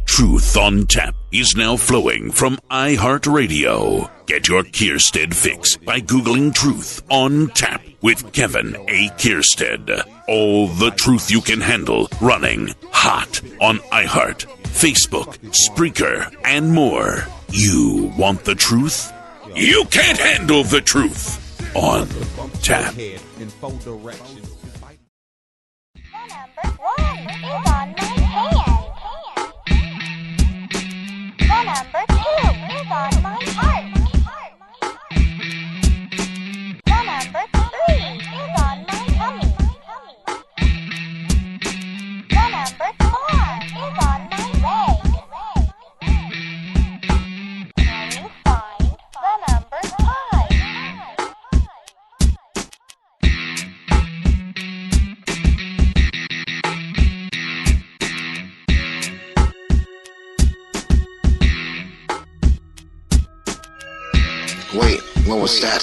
Truth on Tap is now flowing from iHeartRadio. Get your Kierstead fix by Googling Truth on Tap with Kevin A. Kierstead. All the truth you can handle running hot on iHeart, Facebook, Spreaker, and more. You want the truth? You can't handle the truth on Tap. Number 2 is on my heart. The number 3 is on my tummy. The number 4 is on my leg. Can you find the number 5? Wait, what was that?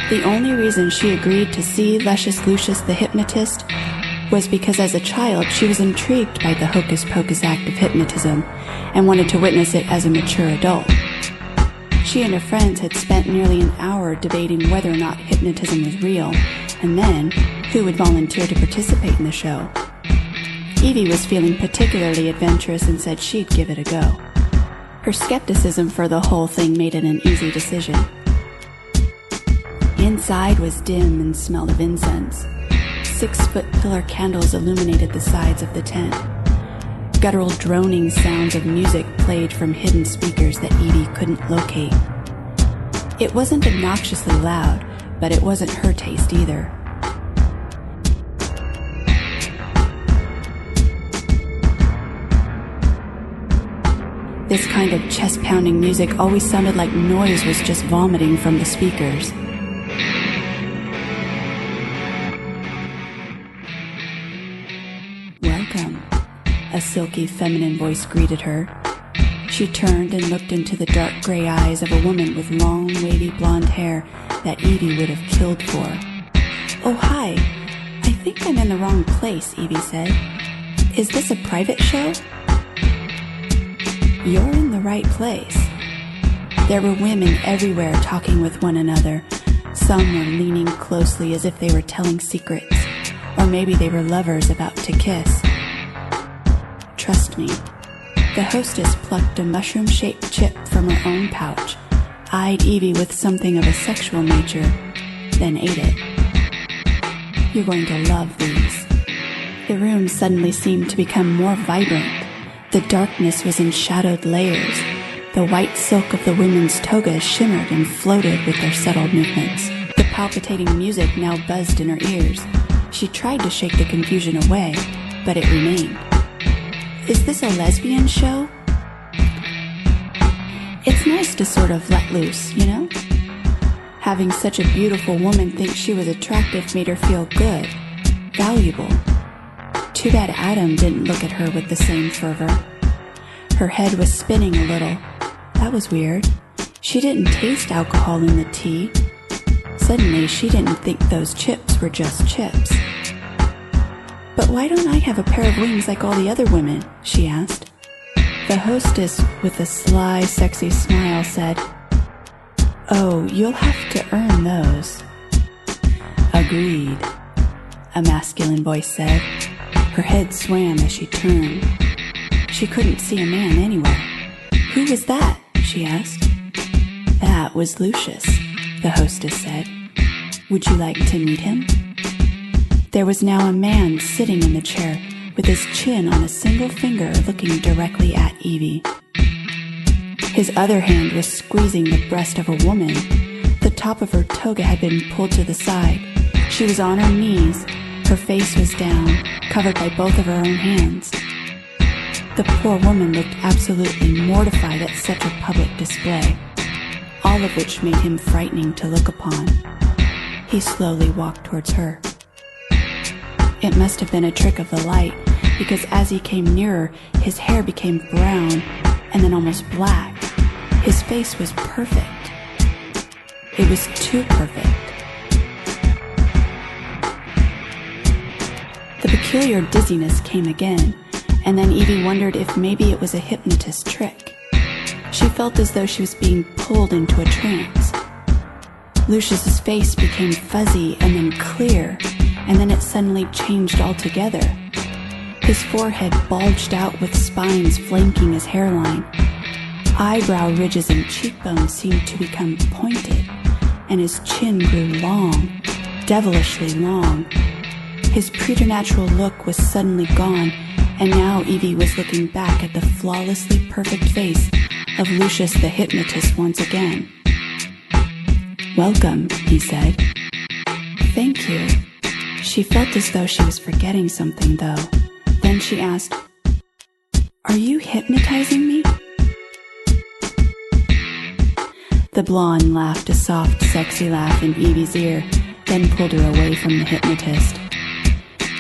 The only reason she agreed to see Luscious Lucius the hypnotist was because as a child she was intrigued by the hocus-pocus act of hypnotism and wanted to witness it as a mature adult. She and her friends had spent nearly an hour debating whether or not hypnotism was real, and then who would volunteer to participate in the show. Evie was feeling particularly adventurous and said she'd give it a go. Her skepticism for the whole thing made it an easy decision. Inside was dim and smelled of incense. 6-foot pillar candles illuminated the sides of the tent. Guttural droning sounds of music played from hidden speakers that Evie couldn't locate. It wasn't obnoxiously loud, but it wasn't her taste either. This kind of chest-pounding music always sounded like noise was just vomiting from the speakers. Welcome, a silky feminine voice greeted her. She turned and looked into the dark gray eyes of a woman with long, wavy blonde hair that Evie would have killed for. Oh, hi. I think I'm in the wrong place, Evie said. Is this a private show? You're in the right place. There were women everywhere talking with one another. Some were leaning closely as if they were telling secrets, or maybe they were lovers about to kiss. Trust me. The hostess plucked a mushroom-shaped chip from her own pouch, eyed Evie with something of a sexual nature, then ate it. You're going to love these. The room suddenly seemed to become more vibrant. The darkness was in shadowed layers. The white silk of the women's togas shimmered and floated with their settled movements. The palpitating music now buzzed in her ears. She tried to shake the confusion away, but it remained. Is this a lesbian show? It's nice to sort of let loose, you know? Having such a beautiful woman think she was attractive made her feel good, valuable. Too bad Adam didn't look at her with the same fervor. Her head was spinning a little. That was weird. She didn't taste alcohol in the tea. Suddenly, she didn't think those chips were just chips. But why don't I have a pair of wings like all the other women? She asked. The hostess, with a sly, sexy smile, said, Oh, you'll have to earn those. Agreed, a masculine voice said. Her head swam as she turned. She couldn't see a man anywhere. Who was that? She asked. That was Lucius, the hostess said. Would you like to meet him? There was now a man sitting in the chair with his chin on a single finger looking directly at Evie. His other hand was squeezing the breast of a woman. The top of her toga had been pulled to the side. She was on her knees. Her face was down, covered by both of her own hands. The poor woman looked absolutely mortified at such a public display, all of which made him frightening to look upon. He slowly walked towards her. It must have been a trick of the light, because as he came nearer, his hair became brown and then almost black. His face was perfect. It was too perfect. The peculiar dizziness came again, and then Evie wondered if maybe it was a hypnotist trick. She felt as though she was being pulled into a trance. Lucius's face became fuzzy and then clear, and then it suddenly changed altogether. His forehead bulged out with spines flanking his hairline. Eyebrow ridges and cheekbones seemed to become pointed, and his chin grew long, devilishly long. His preternatural look was suddenly gone, and now Evie was looking back at the flawlessly perfect face of Lucius the hypnotist once again. Welcome, he said. Thank you. She felt as though she was forgetting something, though. Then she asked, Are you hypnotizing me? The blonde laughed a soft, sexy laugh in Evie's ear, then pulled her away from the hypnotist.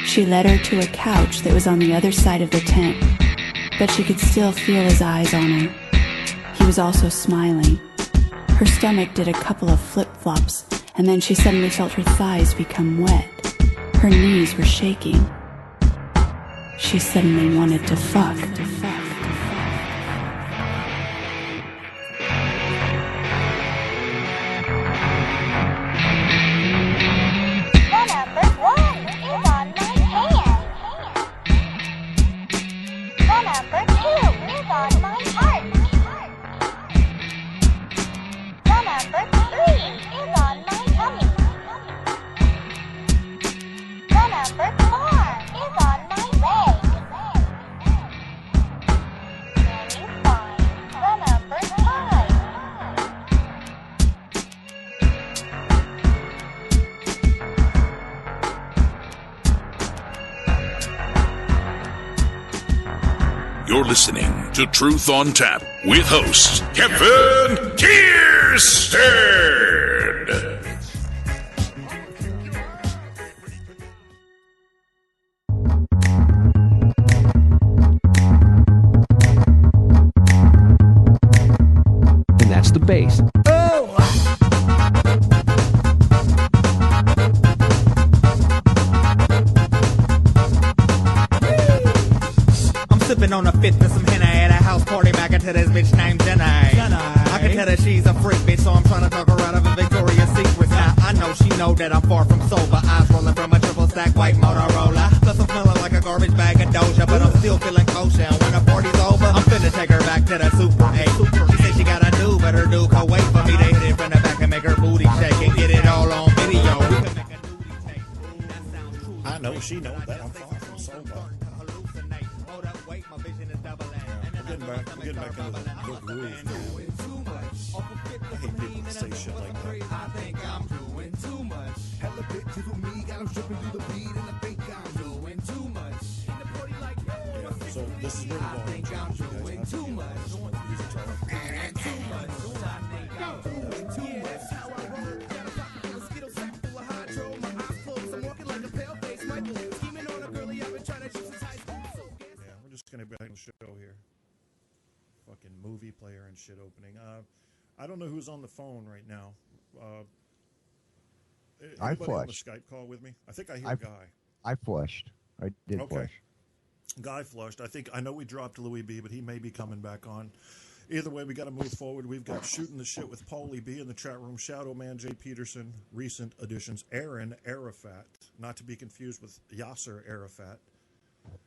She led her to a couch that was on the other side of the tent, but she could still feel his eyes on her. He was also smiling. Her stomach did a couple of flip-flops, and then she suddenly felt her thighs become wet. Her knees were shaking. She suddenly wanted to fuck. You're listening to Truth on Tap with host Kevin Kierstead. And that's the bass. Sipping on a fifth of some henna at a house party back into this bitch named Jenny. I can tell that she's a freak bitch, so I'm trying to talk her out of a Victoria's Secret. Now I know she know that I'm far from sober. Eyes rolling from a triple stack white Motorola. Plus I'm smelling like a garbage bag of Doja, but I'm still feeling kosher. And when the party's over, I'm finna take her back to the Super 8. She said she got a dude, but her dude can't wait for me to hit it from the back and make her booty shake and get it all on video. she know that I'm far from sober. Hold up, wait, my vision is doubling. We're getting back into the groove. Too much. I hate people that say shit like that. I think I'm doing too much. Hella bitches with me, got them stripping through the beat, and I think I'm doing too much. In the party like, Yeah, so this is really I think I'm doing too much. Too much. I think I'm doing too much. That's how I roll. Got a pocket full of Skittles, sack full of hydro. My eyes closed, I'm walking like a pale-faced Michael. Scheming on a girlie I've been trying to shoot since high school. Yeah, we're just gonna be back on the show here. Fucking movie player and shit opening. I don't know who's on the phone right now. Anybody on the Skype call with me? I think I hear Guy. I flushed. I did flush. Guy flushed. I know we dropped Louie Beeeee, but he may be coming back on. Either way, we got to move forward. We've got Shooting the Shit with Paulie B in the chat room. Shadow Man, Jay Peterson, recent additions. Aaron Arafat, not to be confused with Yasser Arafat.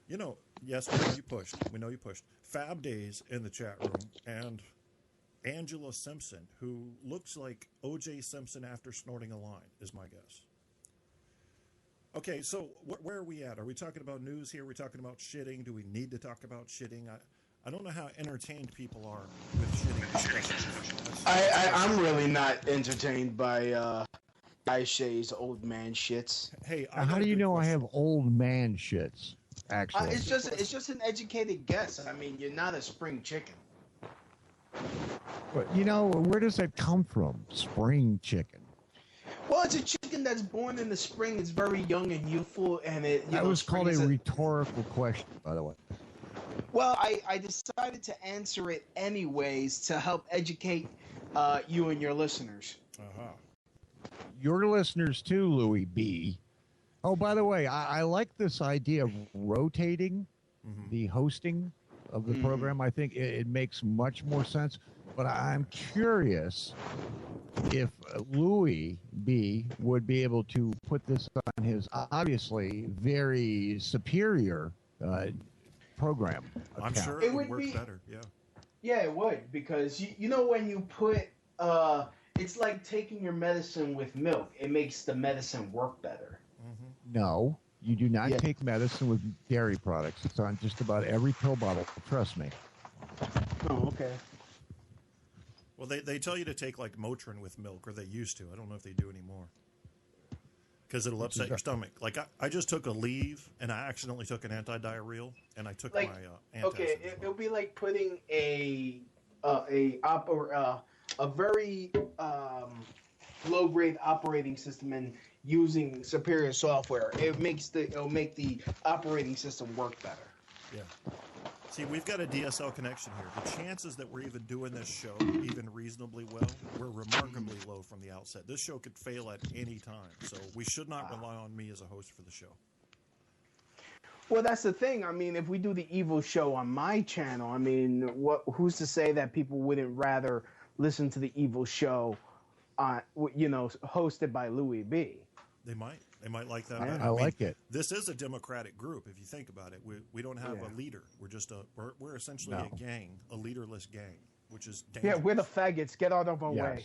You know, yes, we know you pushed. We know you pushed. Fab Days in the chat room. And Angela Simpson, who looks like O.J. Simpson after snorting a line, is my guess. Okay, so where are we at? Are we talking about news here? Are we talking about shitting? Do we need to talk about shitting? I don't know how entertained people are with shitting discussions. I'm really not entertained by Guy Shay's old man shits. Hey, how do you know I have old man shits? Actually, it's just an educated guess. I mean, you're not a spring chicken. But, you know, where does that come from? Spring chicken. Well, it's a chicken that's born in the spring. It's very young and youthful, and that was called a rhetorical question, by the way. Well, I decided to answer it anyways to help educate you and your listeners. Uh-huh. Your listeners too, Louie Beeeee. Oh, by the way, I like this idea of rotating the hosting of the program. I think it makes much more sense. But I'm curious if Louie Beeeee would be able to put this on his obviously very superior program account. I'm sure it would work better, yeah. Yeah, it would, because you know when you put it's like taking your medicine with milk. It makes the medicine work better. No, you do not take medicine with dairy products. It's on just about every pill bottle. Trust me. Oh, okay. Well, they tell you to take like Motrin with milk, or they used to. I don't know if they do anymore. Because it'll upset your stomach. Like I just took a Aleve, and I accidentally took an anti-diarrheal, and I took my antacid. Okay, it'll be like putting a very low grade operating system and using superior software. It'll make the operating system work better. Yeah. See, we've got a DSL connection here. The chances that we're even doing this show even reasonably well were remarkably low from the outset. This show could fail at any time, so we should not rely on me as a host for the show. Well, that's the thing. I mean, if we do the evil show on my channel, I mean, who's to say that people wouldn't rather listen to the evil show, hosted by Louie Beeeee? They might like that. I like it. This is a democratic group, if you think about it. We don't have a leader. We're just we're essentially a gang, a leaderless gang, which is dangerous. Yeah, we're the faggots. Get out of our way.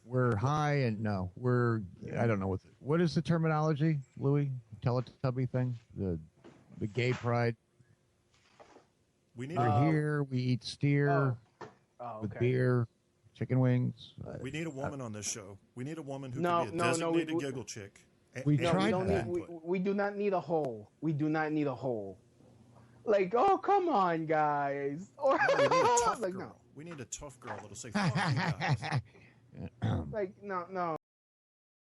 We're high and I don't know what is the terminology, Louie? Teletubby thing, the gay pride. We're here. We eat steer with beer. Chicken wings. We need a woman on this show. We need a woman who can be a designated giggle chick. We tried that. We do not need a hole. We do not need a hole. Like, oh, come on, guys. Or we need a tough girl. We need a tough girl that'll say, fuck you guys. Like, no.